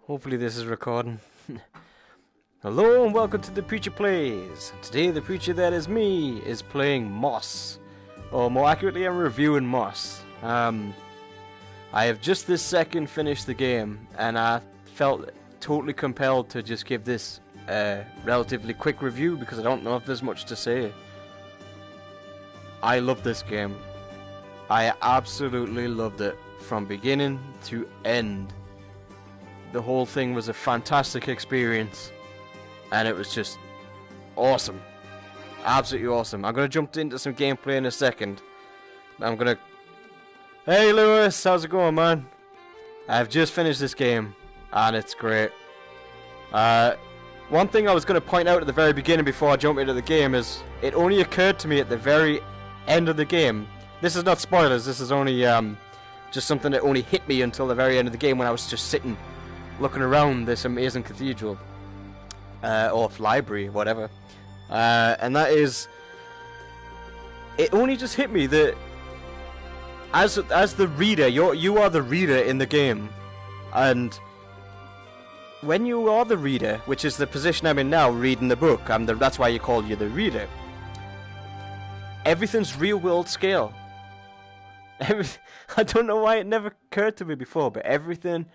Hopefully this is recording. Hello and welcome to the Preacher Plays. Today the preacher that is me is playing Moss. Or more accurately, I'm reviewing Moss. I have just this second finished the game, and I felt totally compelled to just give this a relatively quick review because I don't know if there's much to say. I love this game. I absolutely loved it from beginning to end. The whole thing was a fantastic experience, and it was just awesome. Absolutely awesome. I'm going to jump into some gameplay in a second. Hey Lewis, how's it going, man? I've just finished this game, and it's great. One thing I was going to point out at the very beginning before I jump into the game is it only occurred to me at the very end of the game. This is not spoilers, this is only just something that only hit me until the very end of the game when I was just sitting looking around this amazing cathedral or library, whatever, and that is, it only just hit me that as the reader, you are the reader in the game, and when you are the reader, which is the position I'm in now, reading the book, that's why you call you the reader. Everything's real world scale. I don't know why it never occurred to me before, but everything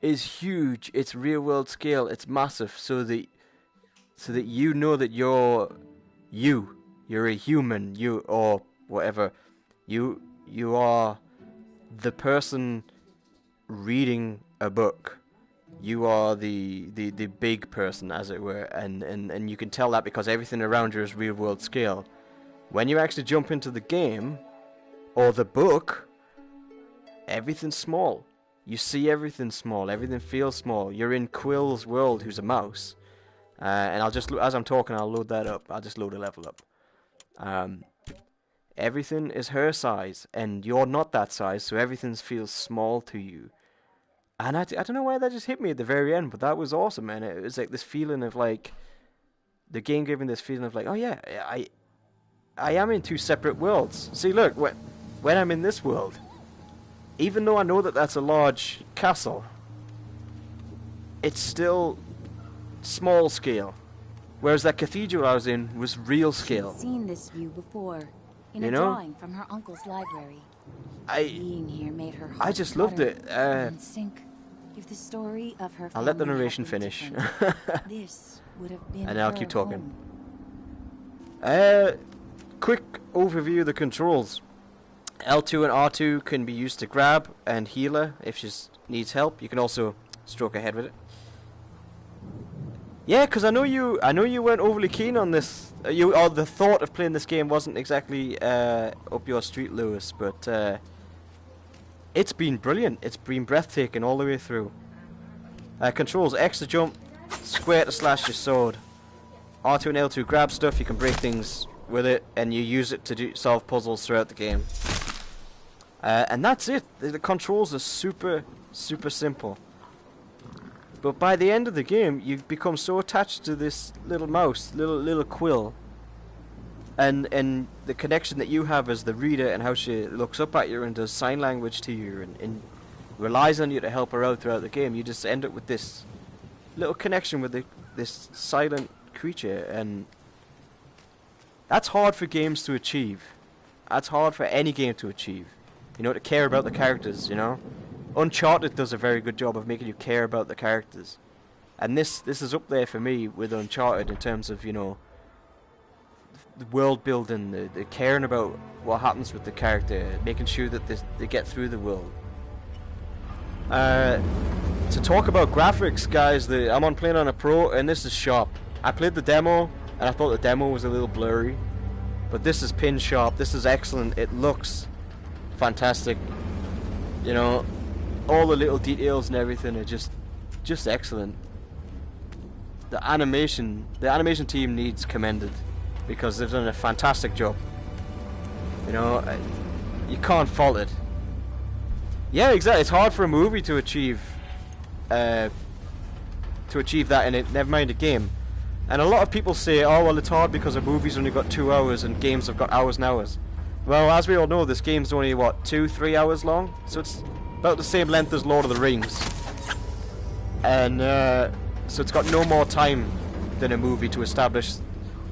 is huge. It's real world scale. It's massive, so that you know that you're a human, or whatever. You are the person reading a book. You are the big person, as it were, and you can tell that because everything around you is real world scale. When you actually jump into the game or the book, everything's small. You see everything small. Everything feels small. You're in Quill's world, who's a mouse, and I'll just, as I'm talking, I'll load that up. I'll just load a level up. Everything is her size, and you're not that size, so everything feels small to you. And I don't know why that just hit me at the very end, but that was awesome, and it was like this feeling of like the game gave me this feeling of like, oh yeah, I am in two separate worlds. See, look, when I'm in this world, even though I know that that's a large castle, it's still small scale. Whereas that cathedral I was in was real scale. She'd seen this view before in a drawing from her uncle's library. Being here made her I just loved it. And sink. If the story of her I'll let the family narration had been finish. different, this would have been And I'll her keep talking. home. Quick overview of the controls. L2 and R2 can be used to grab and heal her if she needs help. You can also stroke her head with it. Yeah, because I know you weren't overly keen on this. Or the thought of playing this game wasn't exactly up your street, Lewis. But it's been brilliant. It's been breathtaking all the way through. Controls: X to jump, square to slash your sword. R2 and L2 grab stuff. You can break things with it, and you use it to solve puzzles throughout the game. And that's it. The controls are super simple. But by the end of the game, you become so attached to this little mouse, little Quill, and the connection that you have as the reader, and how she looks up at you and does sign language to you, and relies on you to help her out throughout the game. You just end up with this little connection with this silent creature, and that's hard for games to achieve. That's hard for any game to achieve. You know, to care about the characters, you know. Uncharted does a very good job of making you care about the characters. And this is up there for me with Uncharted in terms of, you know, the world building, the caring about what happens with the character, making sure that they get through the world. To talk about graphics, guys, I'm playing on a Pro, and this is sharp. I played the demo, and I thought the demo was a little blurry, but this is pin sharp. This is excellent. It looks fantastic. You know, all the little details and everything are just excellent. The animation team needs commended because they've done a fantastic job. You know, you can't fault it. Yeah, exactly. It's hard for a movie to achieve that in it. Never mind a game. And a lot of people say, oh well, it's hard because a movie's only got 2 hours and games have got hours and hours. Well, as we all know, this game's only what, 2-3 hours long, so about the same length as Lord of the Rings, and so it's got no more time than a movie to establish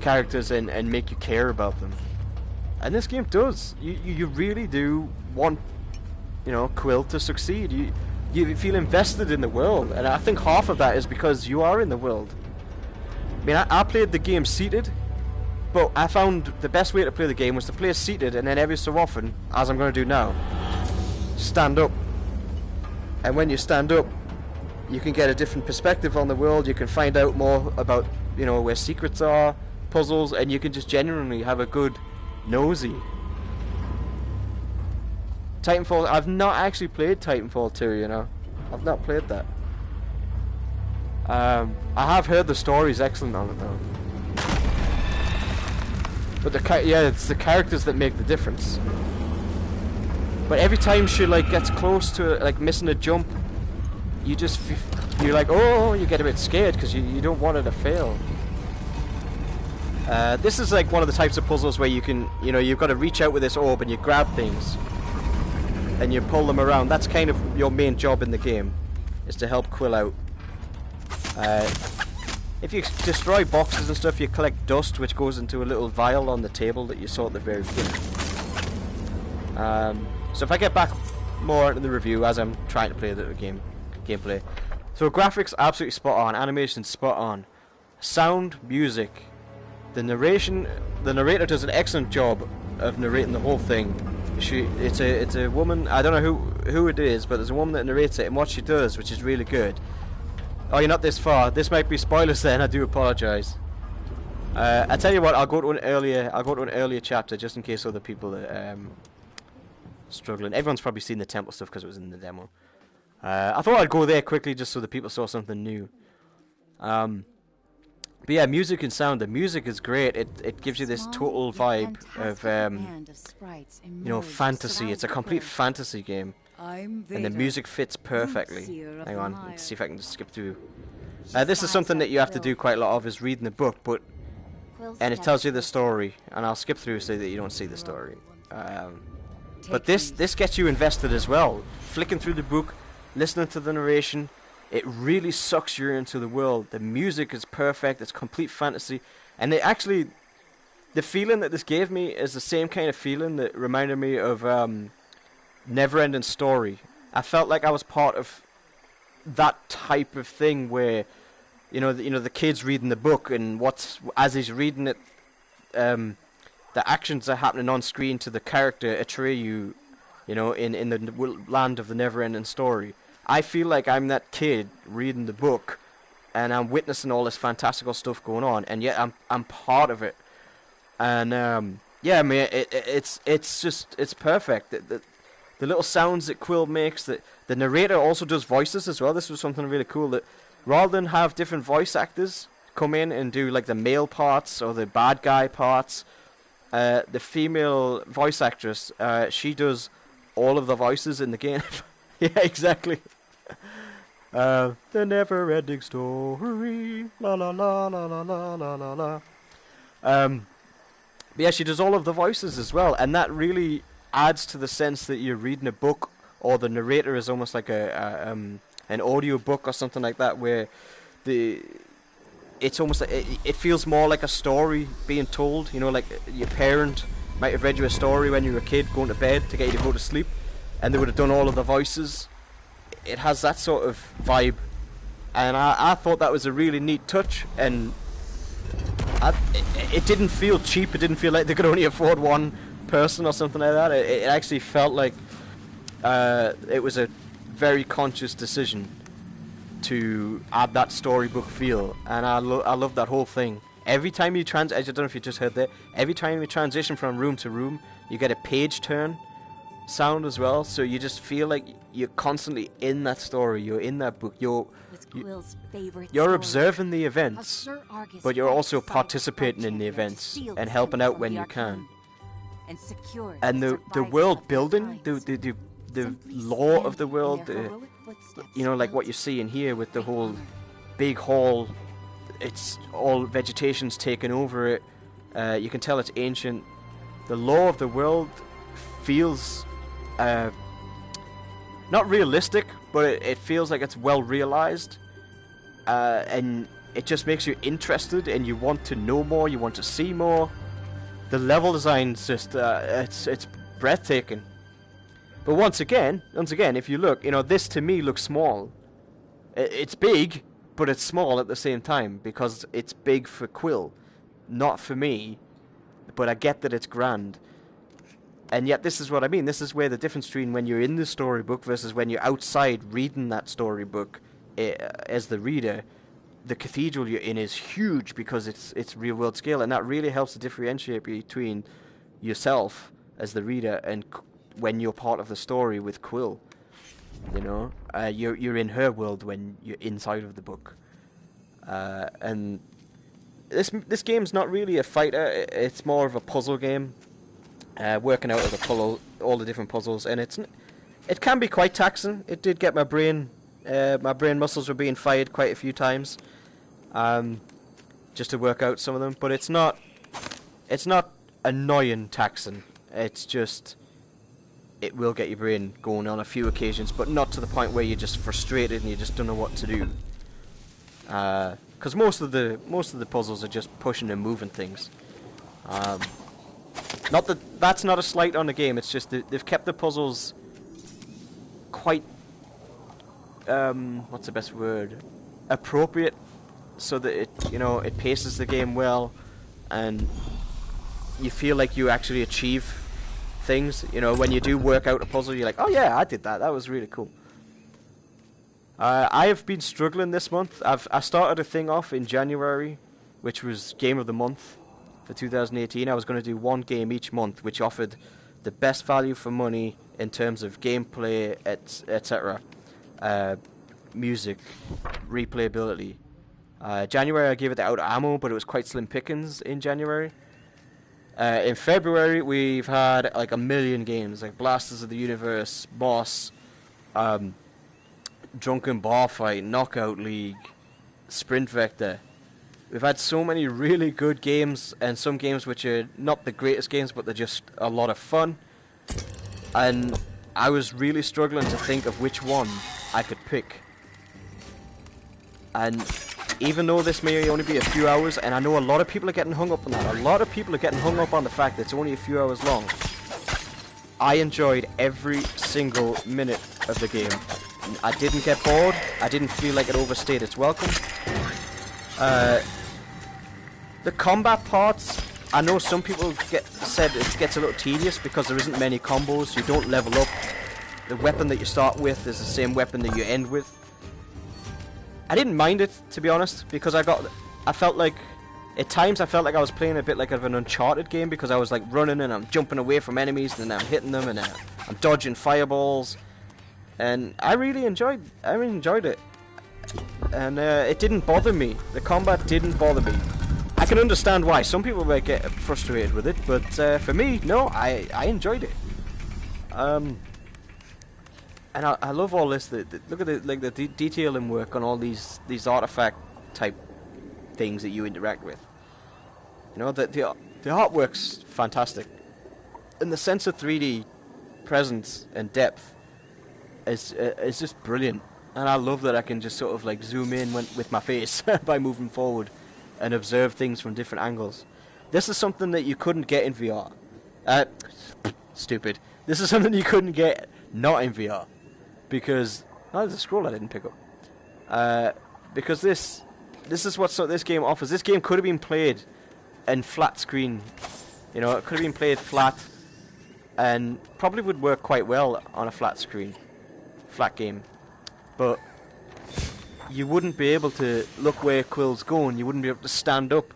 characters and make you care about them. And this game does. You really do want, you know, Quill to succeed. You feel invested in the world, and I think half of that is because you are in the world. I mean, I played the game seated, but I found the best way to play the game was to play seated, and then every so often, as I'm going to do now, stand up. And when you stand up, you can get a different perspective on the world. You can find out more about, you know, where secrets are, puzzles, and you can just genuinely have a good nosy. Titanfall, I've not actually played Titanfall 2, you know. I've not played that. I have heard the story's excellent on it though. But it's the characters that make the difference. But every time she like gets close to like missing a jump, you just you're like, oh, you get a bit scared because you don't want her to fail. This is like one of the types of puzzles where you can, you know, you've got to reach out with this orb and you grab things and you pull them around. That's kind of your main job in the game, is to help Quill out. If you destroy boxes and stuff, you collect dust, which goes into a little vial on the table that you saw at the very beginning. So if I get back more into the review as I'm trying to play the gameplay. So graphics absolutely spot on, animation spot on, sound, music, the narrator does an excellent job of narrating the whole thing. It's a woman, I don't know who it is, but there's a woman that narrates it, and what she does, which is really good. Oh, you're not this far. This might be spoilers then, I do apologise. I tell you what, I'll go to an earlier chapter just in case other people are struggling. Everyone's probably seen the temple stuff because it was in the demo. I thought I'd go there quickly just so the people saw something new. But yeah, music and sound. The music is great. It gives you this total vibe of you know, fantasy. It's a complete fantasy game. And the music fits perfectly. Hang on, let's see if I can just skip through. This is something that you have to do quite a lot of, is reading the book, and it tells you the story, and I'll skip through so that you don't see the story. But this gets you invested as well. Flicking through the book, listening to the narration, it really sucks you into the world. The music is perfect, it's complete fantasy, and the feeling that this gave me is the same kind of feeling that reminded me of Never-Ending Story. I felt like I was part of that type of thing where, you know, the kid's reading the book, and as he's reading it, the actions are happening on screen to the character Atreyu, you know, in the land of the Never-Ending Story. I feel like I'm that kid reading the book, and I'm witnessing all this fantastical stuff going on, and yet I'm part of it. And yeah, I mean, it's perfect. The little sounds that Quill makes, that the narrator also does voices as well. This was something really cool, that rather than have different voice actors come in and do like the male parts or the bad guy parts, the female voice actress, she does all of the voices in the game. Yeah, exactly. The never-ending story, la la la la la la la la. But yeah, she does all of the voices as well, and that really adds to the sense that you're reading a book, or the narrator is almost like an audio book or something like that, where it's almost like it feels more like a story being told. You know, like your parent might have read you a story when you were a kid going to bed to get you to go to sleep, and they would have done all of the voices. It has that sort of vibe, and I thought that was a really neat touch, and it didn't feel cheap. It didn't feel like they could only afford one person or something like that. It actually felt like it was a very conscious decision to add that storybook feel, and I love that whole thing. Every time you I don't know if you just heard that, every time you transition from room to room, you get a page turn sound as well, so you just feel like you're constantly in that story, you're in that book, you're observing the events, but you're also participating in the events and helping out when you can. And the world building, the lore of the world, you know, like what you see in here with the whole big hall, it's all vegetation's taken over it, you can tell it's ancient. The lore of the world feels not realistic, but it feels like it's well realized, and it just makes you interested and you want to know more, you want to see more. The level design's just it's breathtaking. But once again, if you look, this to me looks small. It's big, but it's small at the same time because it's big for Quill, not for me. But I get that it's grand. And yet this is what I mean. This is where the difference between when you're in the storybook versus when you're outside reading that storybook as the reader. The cathedral you're in is huge because it's real world scale, and that really helps to differentiate between yourself as the reader and when you're part of the story with Quill. You're in her world when you're inside of the book. And this game's not really a fighter. It's more of a puzzle game, working out all the different puzzles, and it can be quite taxing. It did get my brain muscles were being fired quite a few times, just to work out some of them. But it's not annoying taxing. It's just, it will get your brain going on a few occasions, but not to the point where you're just frustrated and you just don't know what to do. Because most of the puzzles are just pushing and moving things. Not that's not a slight on the game. It's just that they've kept the puzzles quite what's the best word? Appropriate, so that it paces the game well, and you feel like you actually achieve things. When you do work out a puzzle, you're like, oh yeah, I did that. That was really cool. I have been struggling this month. I started a thing off in January, which was Game of the Month for 2018. I was going to do one game each month, which offered the best value for money in terms of gameplay, etc. Music, replayability. January I gave it out ammo, but it was quite slim pickings in January. In February we've had like a million games, like Blasters of the Universe, Boss, Drunken Bar Fight, Knockout League, Sprint Vector. We've had so many really good games, and some games which are not the greatest games, but they're just a lot of fun. And I was really struggling to think of which one I could pick. And even though this may only be a few hours, and I know a lot of people are getting hung up on that, a lot of people are getting hung up on the fact that it's only a few hours long, I enjoyed every single minute of the game. I didn't get bored, I didn't feel like it overstayed its welcome. The combat parts, I know some people said it gets a little tedious because there isn't many combos, you don't level up. The weapon that you start with is the same weapon that you end with. I didn't mind it, to be honest, because I felt like, at times I felt like I was playing a bit like of an Uncharted game, because I was like running and I'm jumping away from enemies and then I'm hitting them and I'm dodging fireballs, and I really enjoyed it, and it didn't bother me. The combat didn't bother me. I can understand why some people might get frustrated with it, but for me, no, I enjoyed it. And I love all this. Look at the detailing work on all these artifact type things that you interact with. The artwork's fantastic, and the sense of 3D presence and depth is just brilliant. And I love that I can just sort of like zoom in with my face by moving forward and observe things from different angles. This is something that you couldn't get in VR. Stupid. This is something you couldn't get not in VR. Because there's a scroll I didn't pick up. Because this is what this game offers. This game could have been played in flat screen. It could have been played flat, and probably would work quite well on a flat screen, flat game. But you wouldn't be able to look where Quill's going. You wouldn't be able to stand up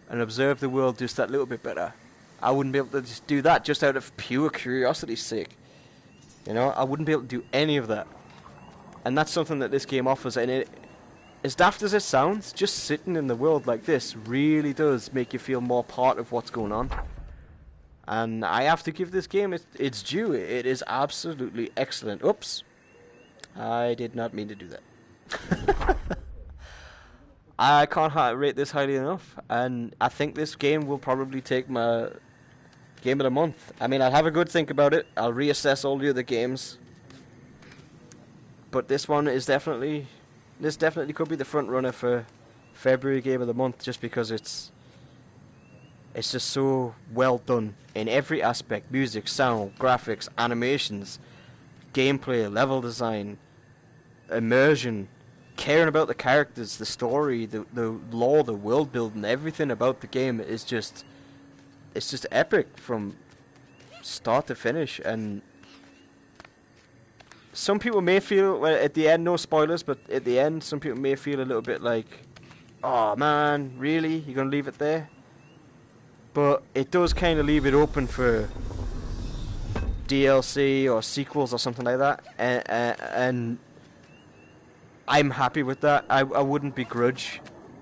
and observe the world just that little bit better. I wouldn't be able to just do that just out of pure curiosity's sake. I wouldn't be able to do any of that. And that's something that this game offers. And it, as daft as it sounds, just sitting in the world like this really does make you feel more part of what's going on. And I have to give this game its due. It is absolutely excellent. Oops. I did not mean to do that. I can't rate this highly enough. And I think this game will probably take my Game of the Month. I mean, I'll have a good think about it. I'll reassess all the other games. but this definitely could be the front runner for February game of the month, just because it's just so well done in every aspect: music, sound, graphics, animations, gameplay, level design, immersion, caring about the characters, the story, the lore, the world building. Everything about the game is just epic from start to finish. And some people may feel, well, at the end, no spoilers, but at the end, some people may feel a little bit like, oh man, really? You're gonna leave it there? But it does kind of leave it open for DLC or sequels or something like that, and I'm happy with that. I wouldn't begrudge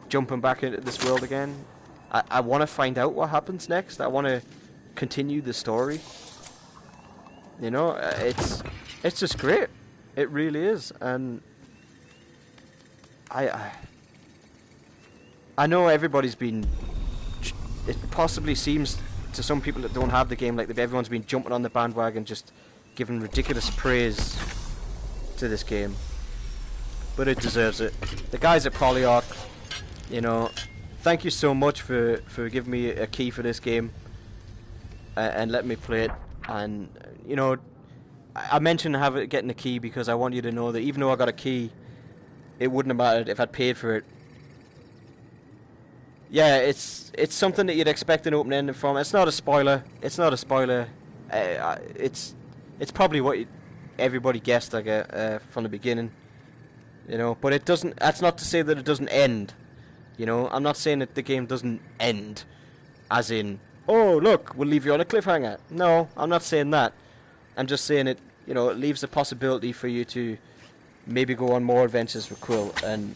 jumping back into this world again. I want to find out what happens next. I want to continue the story. You know, it's just great. It really is. And I know everybody's been... It possibly seems to some people that don't have the game like everyone's been jumping on the bandwagon, just giving ridiculous praise to this game. But it deserves it. The guys at Polyarc, you know, thank you so much for giving me a key for this game and letting me play it. And, you know, I mentioned getting a key because I want you to know that even though I got a key, it wouldn't have mattered if I'd paid for it. Yeah, it's something that you'd expect an open ending from. It's not a spoiler. It's not a spoiler. It's probably what everybody guessed, from the beginning. You know, but it doesn't. That's not to say that it doesn't end. You know, I'm not saying that the game doesn't end, as in, oh look, we'll leave you on a cliffhanger. No, I'm not saying that. I'm just saying it. You know, it leaves the possibility for you to maybe go on more adventures with Quill, and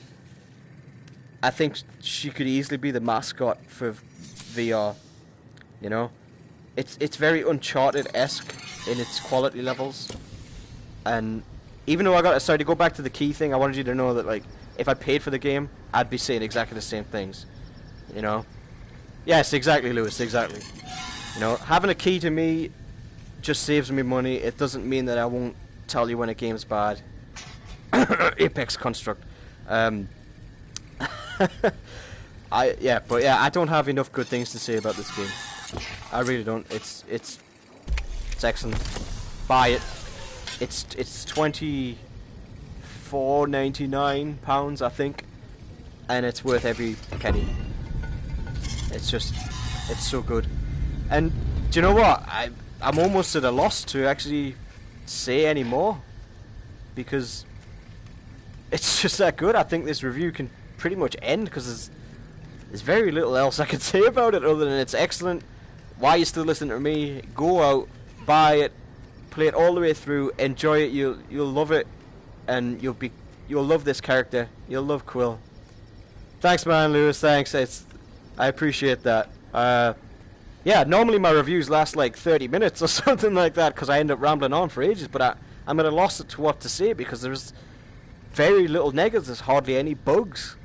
I think she could easily be the mascot for VR. You know, it's very Uncharted-esque in its quality levels, and even though to go back to the key thing, I wanted you to know that, like, if I paid for the game, I'd be saying exactly the same things. You know? Yes, exactly, Lewis, exactly. You know, having a key to me just saves me money. It doesn't mean that I won't tell you when a game's bad. Apex Construct. I don't have enough good things to say about this game. I really don't. It's excellent. Buy it. It's £24.99, I think, and it's worth every penny. It's so good. And do you know what? I'm almost at a loss to actually say any more, because it's just that good. I think this review can pretty much end, because there's very little else I can say about it other than it's excellent. Why are you still listening to me? Go out, buy it, play it all the way through, enjoy it. You'll love it, and you'll love this character. You'll love Quill. Thanks, man, Lewis. Thanks. I appreciate that. Yeah, normally my reviews last like 30 minutes or something like that, because I end up rambling on for ages. But I'm at a loss to what to say, because there's very little negatives. There's hardly any bugs.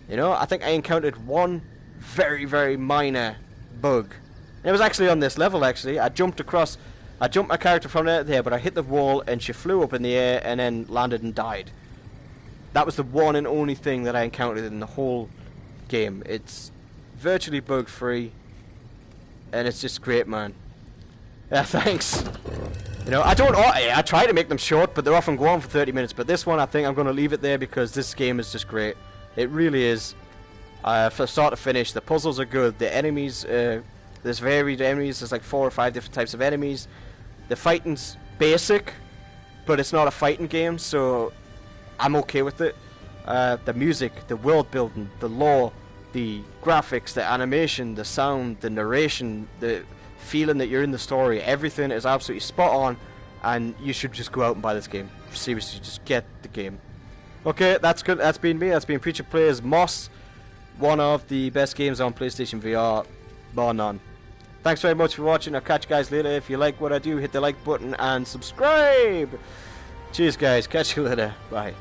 You know, I think I encountered one very, very minor bug. And it was actually on this level, actually. I jumped my character from there, but I hit the wall and she flew up in the air and then landed and died. That was the one and only thing that I encountered in the whole game. It's virtually bug-free, and it's just great, man. Yeah, thanks. You know, I try to make them short, but they often go on for 30 minutes. But this one, I think I'm going to leave it there, because this game is just great. It really is. From start to finish, the puzzles are good. The enemies, there's varied enemies. There's like 4 or 5 different types of enemies. The fighting's basic, but it's not a fighting game, so I'm okay with it. The music, the world building, the lore, the graphics, the animation, the sound, the narration, the feeling that you're in the story, everything is absolutely spot on, and you should just go out and buy this game. Seriously, just get the game. Okay, that's good. That's been me. That's been Preacher Plays Moss, one of the best games on PlayStation VR, bar none. Thanks very much for watching. I'll catch you guys later. If you like what I do, hit the like button and subscribe. Cheers, guys. Catch you later. Bye.